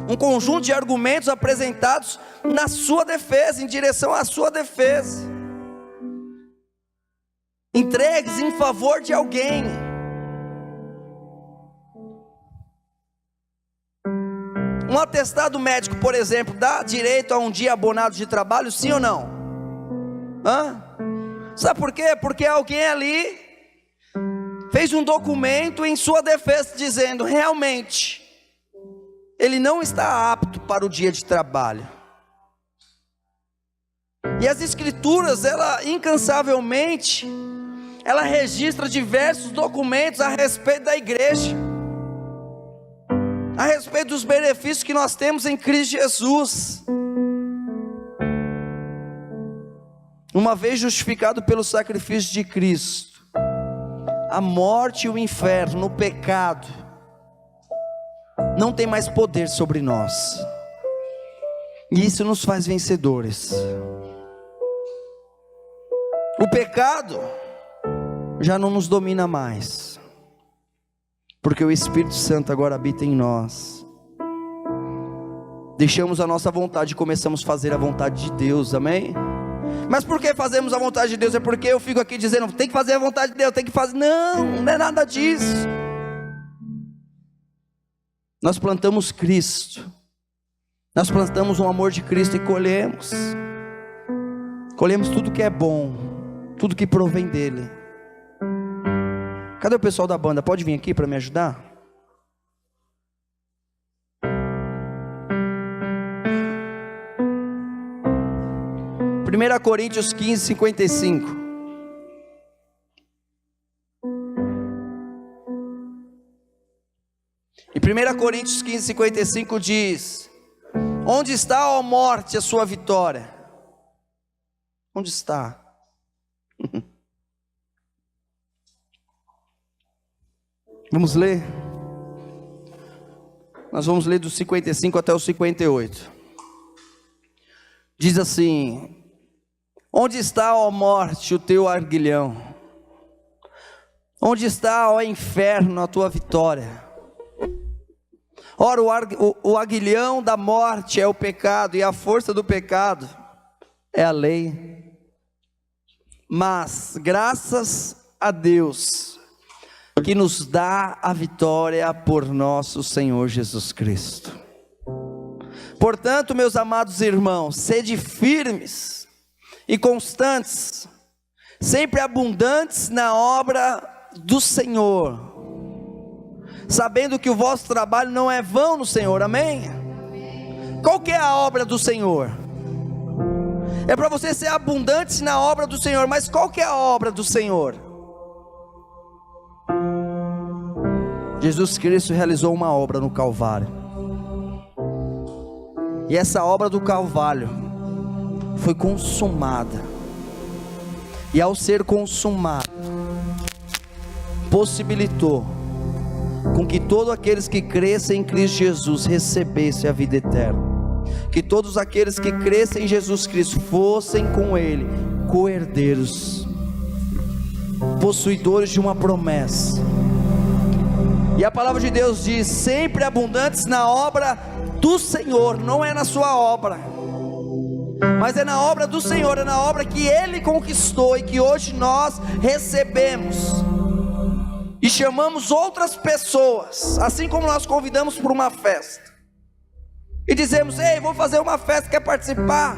Um conjunto de argumentos apresentados na sua defesa, em direção à sua defesa, entregues em favor de alguém. Um atestado médico, por exemplo, dá direito a um dia abonado de trabalho, sim ou não? Sabe por quê? Porque alguém ali fez um documento em sua defesa, dizendo, realmente, ele não está apto para o dia de trabalho. E as escrituras, ela incansavelmente, ela registra diversos documentos a respeito da igreja, a respeito dos benefícios que nós temos em Cristo Jesus. Uma vez justificado pelo sacrifício de Cristo, a morte e o inferno, o pecado, não tem mais poder sobre nós, e isso nos faz vencedores. O pecado já não nos domina mais, porque o Espírito Santo agora habita em nós. Deixamos a nossa vontade e começamos a fazer a vontade de Deus, amém? Mas por que fazemos a vontade de Deus? É porque eu fico aqui dizendo, tem que fazer a vontade de Deus, tem que fazer. Não é nada disso. Nós plantamos Cristo, nós plantamos o amor de Cristo e colhemos tudo que é bom, tudo que provém dele. Cadê o pessoal da banda? Pode vir aqui para me ajudar? Primeira Coríntios 15, 55. E 1 Coríntios 15, 55 diz: onde está, ó morte, a sua vitória? Onde está? Vamos ler? Nós vamos ler do 55 até o 58. Diz assim: onde está, ó morte, o teu aguilhão? Onde está, ó inferno, a tua vitória? Ora, o aguilhão da morte é o pecado, e a força do pecado é a lei. Mas graças a Deus, que nos dá a vitória por nosso Senhor Jesus Cristo. Portanto, meus amados irmãos, sede firmes e constantes, sempre abundantes na obra do Senhor, sabendo que o vosso trabalho não é vão no Senhor, amém? Qual que é a obra do Senhor? É para você ser abundante na obra do Senhor, mas qual que é a obra do Senhor? Jesus Cristo realizou uma obra no Calvário, e essa obra do Calvário foi consumada, e ao ser consumada, possibilitou com que todos aqueles que crescem em Cristo Jesus recebessem a vida eterna, que todos aqueles que crescem em Jesus Cristo fossem com Ele co-herdeiros, possuidores de uma promessa. E a palavra de Deus diz: sempre abundantes na obra do Senhor, não é na sua obra, mas é na obra do Senhor, é na obra que Ele conquistou e que hoje nós recebemos. E chamamos outras pessoas, assim como nós convidamos para uma festa, e dizemos: ei, vou fazer uma festa, quer participar?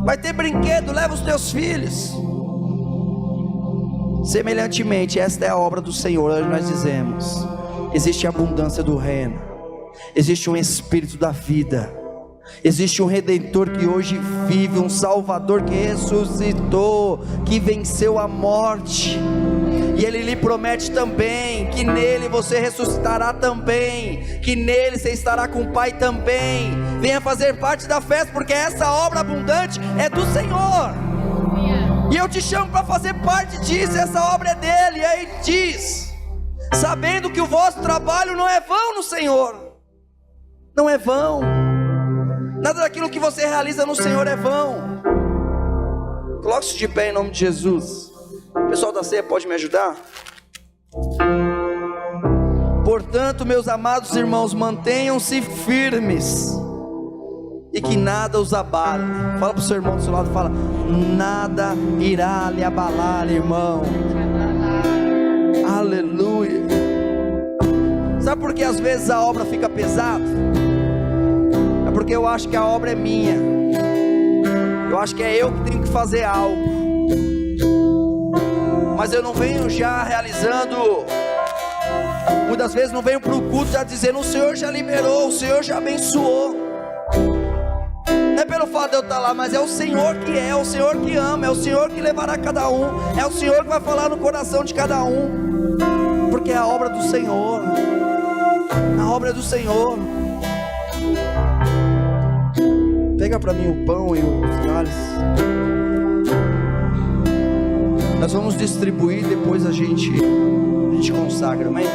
Vai ter brinquedo, leva os teus filhos. Semelhantemente, esta é a obra do Senhor. Hoje nós dizemos: existe a abundância do reino, existe um espírito da vida, existe um Redentor que hoje vive, um Salvador que ressuscitou, que venceu a morte. E Ele lhe promete também que nele você ressuscitará também, que nele você estará com o Pai também. Venha fazer parte da festa, porque essa obra abundante é do Senhor, e eu te chamo para fazer parte disso. Essa obra é dele. E aí diz: sabendo que o vosso trabalho não é vão no Senhor. Não é vão. Nada daquilo que você realiza no Senhor é vão. Coloque-se de pé em nome de Jesus. O pessoal da ceia pode me ajudar? Portanto, meus amados irmãos, mantenham-se firmes e que nada os abale. Fala para o seu irmão do seu lado, fala: nada irá lhe abalar, irmão. Aleluia. Sabe por que às vezes a obra fica pesada? É porque eu acho que a obra é minha. Eu acho que é eu que tenho que fazer algo. Mas eu não venho já realizando. Muitas vezes não venho para o culto já dizendo: o Senhor já liberou, o Senhor já abençoou. Não é pelo fato de eu estar lá, mas é o Senhor que é o Senhor que ama, é o Senhor que levará cada um, é o Senhor que vai falar no coração de cada um, porque é a obra do Senhor. A obra é do Senhor. Pega para mim o pão e os cálices. Nós vamos distribuir, depois a gente consagra, amém?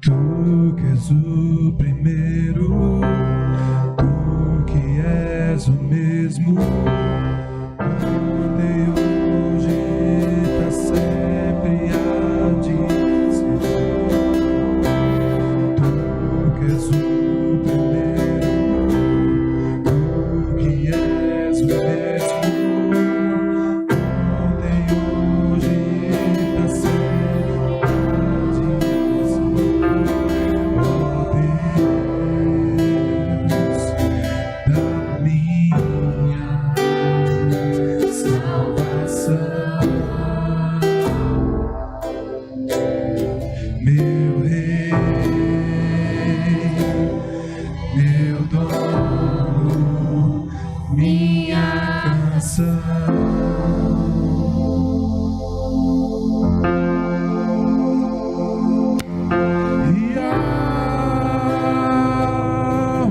Tu que és o primeiro, tu que és o mesmo, ontem, hoje, pra sempre há de ser. Tu que és o primeiro, tu que és o mesmo, ontem, hoje, pra sempre há de ser. Ó Deus da minha salvação, meu Rei, meu dono, minha canção. E ao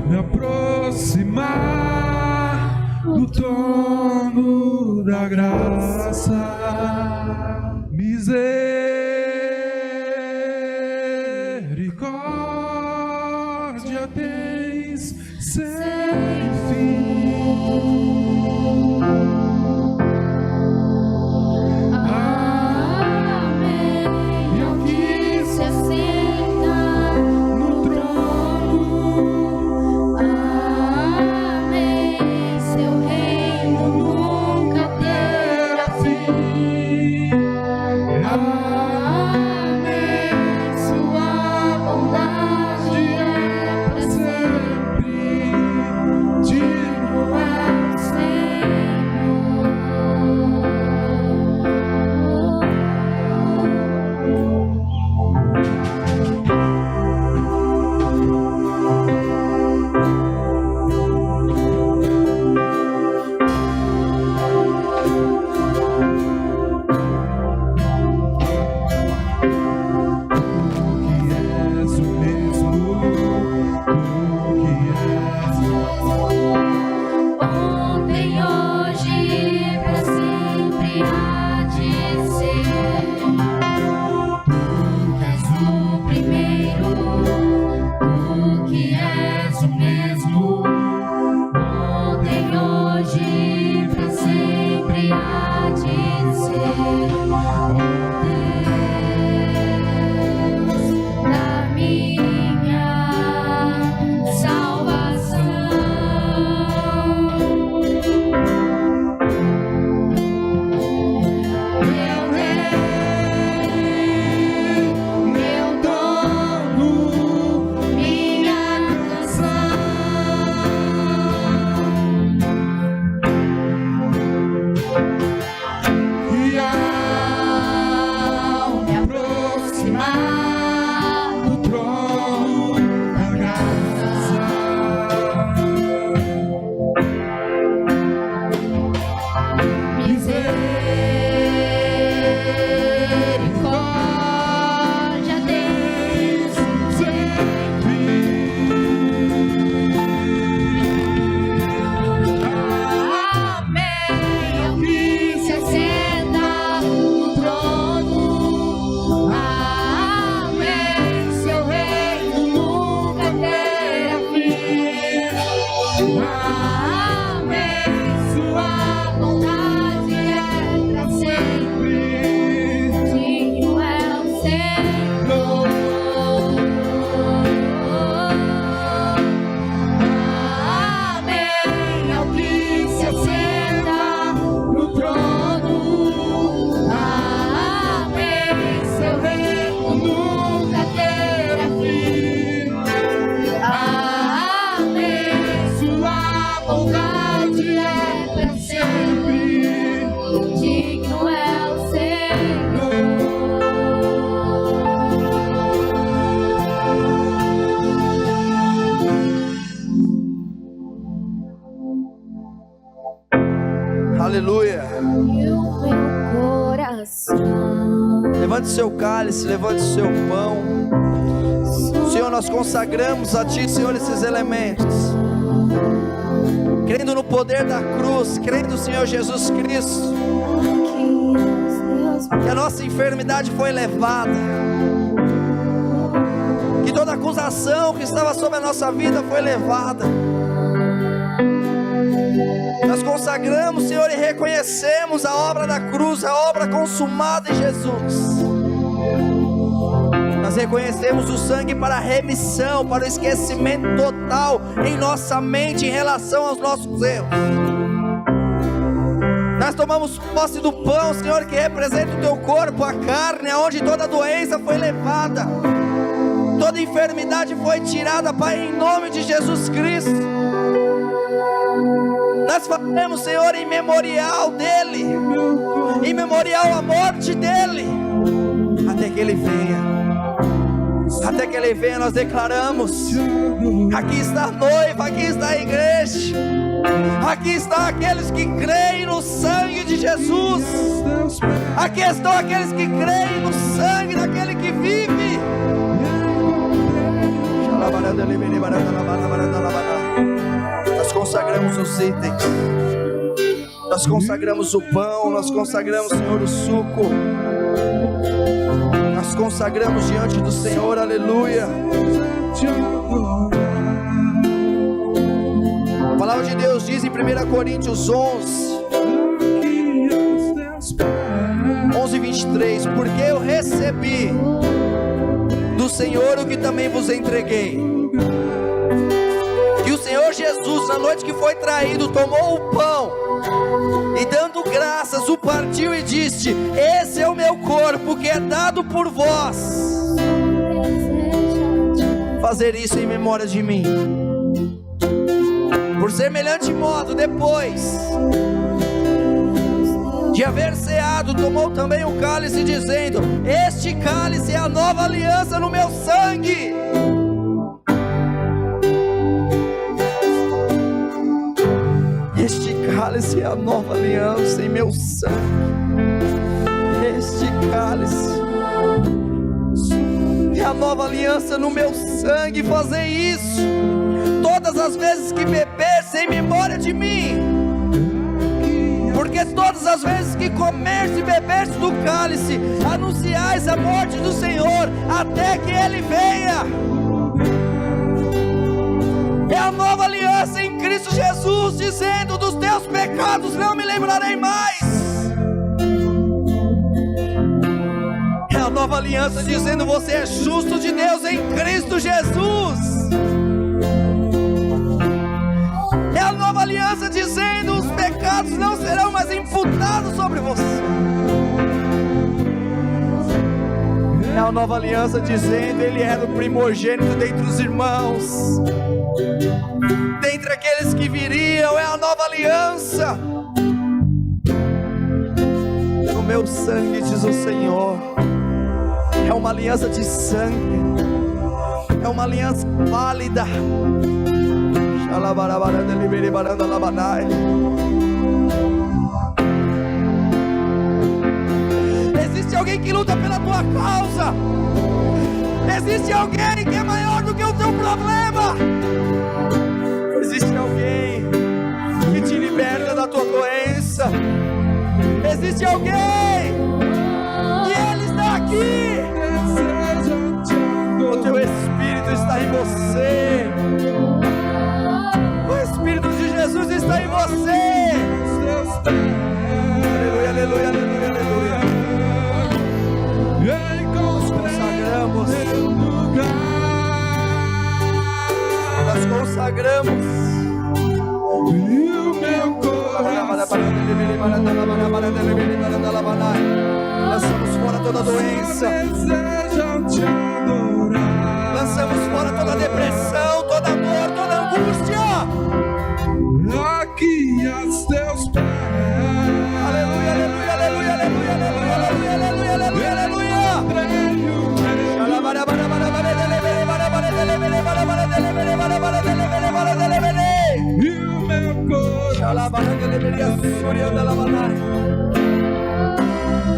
me aproximar do trono da graça, misericórdia tens sem fim. Amém. E ao que Se assenta no trono, amém. Seu reino nunca terá fim. fim. bondade é pra sempre, digno é o Senhor. Aleluia. E o meu coração, Levante seu cálice, levante seu pão. Senhor, nós consagramos a Ti, Senhor, esses elementos, crendo no poder da cruz, crendo, Senhor Jesus Cristo, que a nossa enfermidade foi levada, que toda acusação que estava sobre a nossa vida foi levada. Nós consagramos, Senhor, e reconhecemos a obra da cruz, a obra consumada em Jesus. Nós reconhecemos o sangue para a remissão, para o esquecimento total em nossa mente em relação aos nossos erros. Nós tomamos posse do pão, Senhor, que representa o Teu corpo, a carne, aonde toda doença foi levada, toda enfermidade foi tirada, Pai, em nome de Jesus Cristo. Nós fazemos, Senhor, em memorial dEle, em memorial à morte dEle, até que Ele venha. Até que Ele venha, nós declaramos: aqui está a noiva, aqui está a igreja, aqui estão aqueles que creem no sangue de Jesus, aqui estão aqueles que creem no sangue daquele que vive. Nós consagramos os itens, nós consagramos o pão, nós consagramos, Senhor, o suco, nós consagramos diante do Senhor, aleluia. A palavra de Deus diz em 1 Coríntios 11:23, porque eu recebi do Senhor o que também vos entreguei, que o Senhor Jesus, na noite que foi traído, tomou o pão e, dando graças, o partiu e disse: esse é o meu corpo que é dado por vós, fazer isso em memória de mim. Por semelhante modo, depois de haver ceado, tomou também o cálice, dizendo: este cálice é a nova aliança no meu sangue. Este cálice é a nova aliança em meu sangue. Este cálice é a nova aliança no meu sangue. Fazer isso todas as vezes que beberse em memória de mim, porque todas as vezes que comerse e beberse do cálice, anunciais a morte do Senhor até que Ele venha. É a nova aliança em Cristo Jesus, dizendo: dos teus pecados não me lembrarei mais. É a nova aliança dizendo: você é justo de Deus em Cristo Jesus. É a nova aliança dizendo: os pecados não serão mais imputados sobre você. É a nova aliança dizendo: Ele era o primogênito dentre os irmãos, dentre aqueles que viriam. É a nova aliança. No meu sangue, diz o Senhor. É uma aliança de sangue, é uma aliança válida. Existe alguém que luta pela tua causa. Existe alguém que é maior do que o teu problema. Existe alguém que te liberta da tua doença. Existe alguém e Ele está aqui. O teu Espírito está em você. O Espírito de Jesus está em você. Aleluia, aleluia, aleluia, aleluia. Nós consagramos. Nós consagramos. E o meu coração. Lançamos fora toda doença. Lançamos fora toda depressão, toda dor, toda angústia. Aqui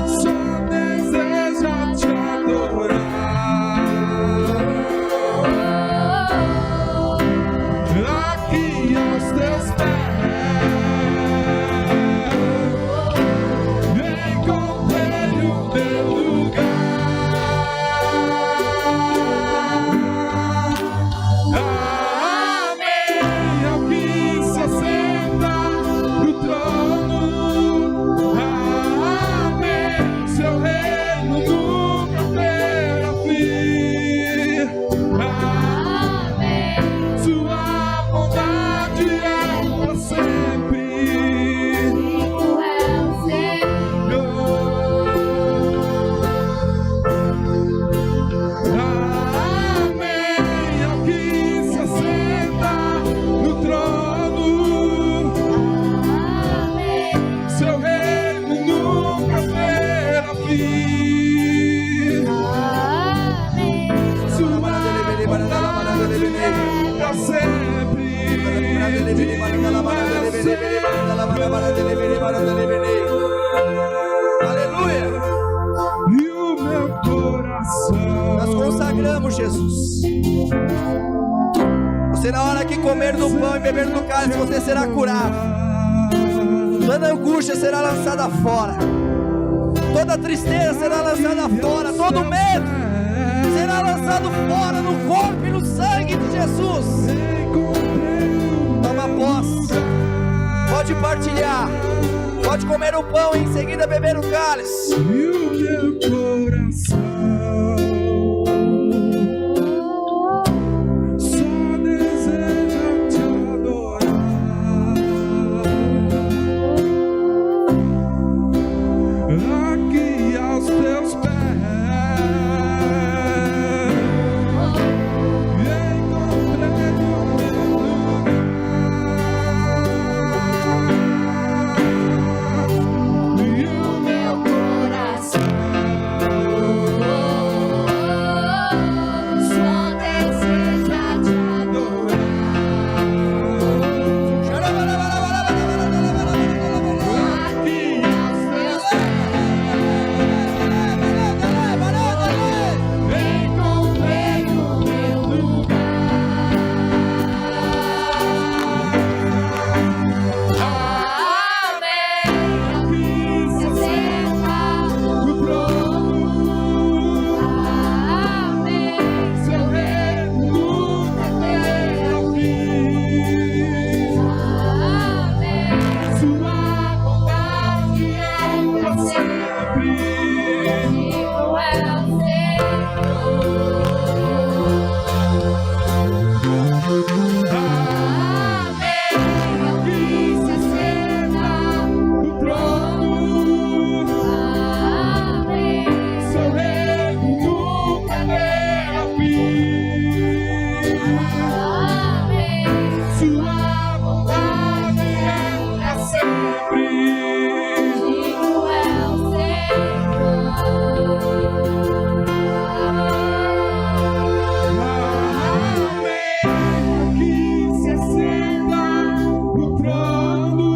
Só deseja te adorar. Aqui aos teus pés encontrei o teu lugar. Amém. Ao que se assenta no trono. Amém. Seu reino nunca terá fim. Amém. Sua bondade é para sempre. Tu és o Senhor. Amém. Ao que se assenta no trono. Amém. Seu reino nunca terá fim. Amém. Sua bondade é para sempre. Aleluia. E o meu coração. Nós consagramos Jesus. Você, na hora que comer do pão e beber do cálice, você será curado. Toda angústia será lançada fora. Toda tristeza será lançada fora. Todo medo será lançado fora no corpo e no sangue de Jesus. Toma posse. Pode partilhar. Pode comer o pão e em seguida beber o cálice. E o meu coração só deseja te adorar. Aqui aos teus pés encontrei o teu lugar. E o meu Coração só deseja te adorar. aqui Aos teus encontrei o meu lugar. Amém. Se senta no trono. Amém. Seu reino nunca terá fim. Amém. Sua bondade é para sempre. Tu és o Senhor. Amém. Se senta No trono. Amém. Seu reino nunca terá fim. Amém. Sua bondade é para sempre. Tu és o Amém. Que se assenta no trono.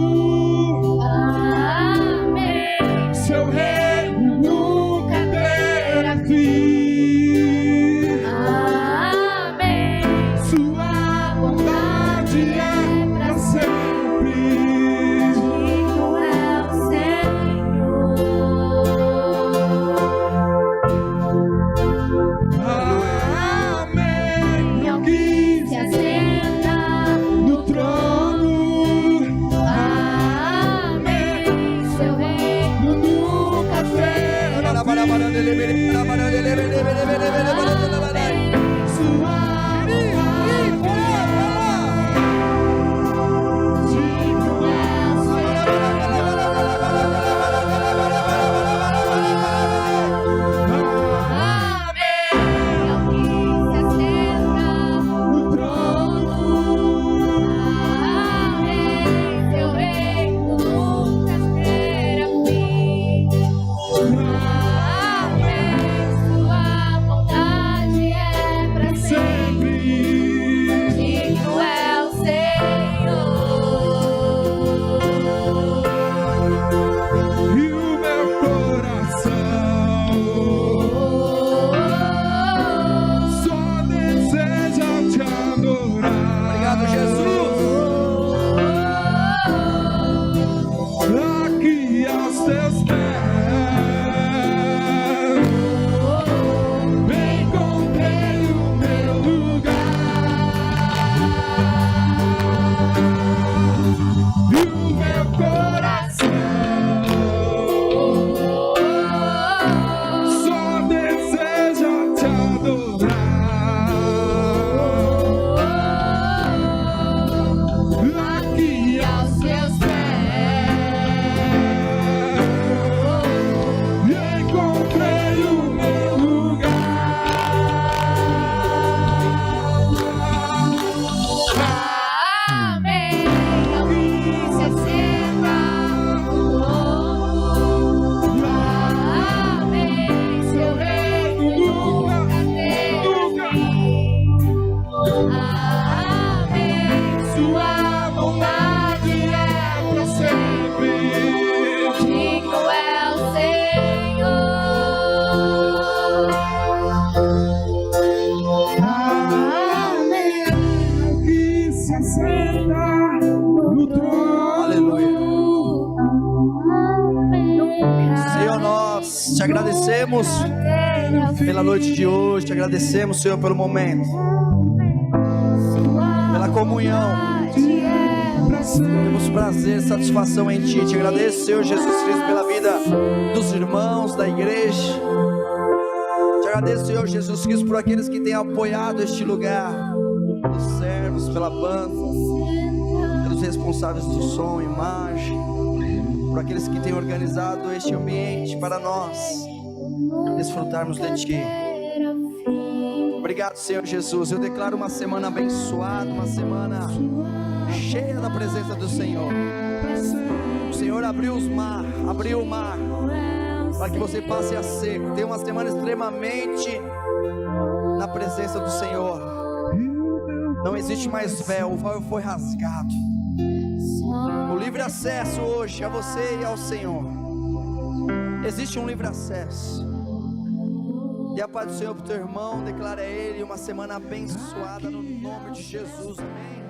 Amém. Seu reino nunca terá fim. Amém. Sua bondade é para sempre. Tu és o Senhor. Amém. Que Se assenta no trono. Amém. Seu reino Nunca terá fim. Sua no trono. Seu reino nunca terá fim. te agradecemos pela noite de hoje, te agradecemos, Senhor, pelo momento, pela comunhão. Temos prazer e satisfação em Ti. Te agradeço, Senhor Jesus Cristo, pela vida dos irmãos da igreja. Te agradeço, Senhor Jesus Cristo, por aqueles que têm apoiado este lugar, pelos servos, pela banda, pelos responsáveis do som, imagem, por aqueles que têm organizado este ambiente para nós desfrutarmos de Ti. Obrigado, Senhor Jesus. Eu declaro uma semana abençoada, uma semana cheia da presença do Senhor. O Senhor abriu o mar para que você passe a seco. Tenha uma semana extremamente na presença do Senhor. Não existe mais véu, o véu foi rasgado. O livre acesso hoje a você e ao Senhor. Existe um livre acesso. E a paz do Senhor para o teu irmão, declara a ele uma semana abençoada no nome de Jesus, amém.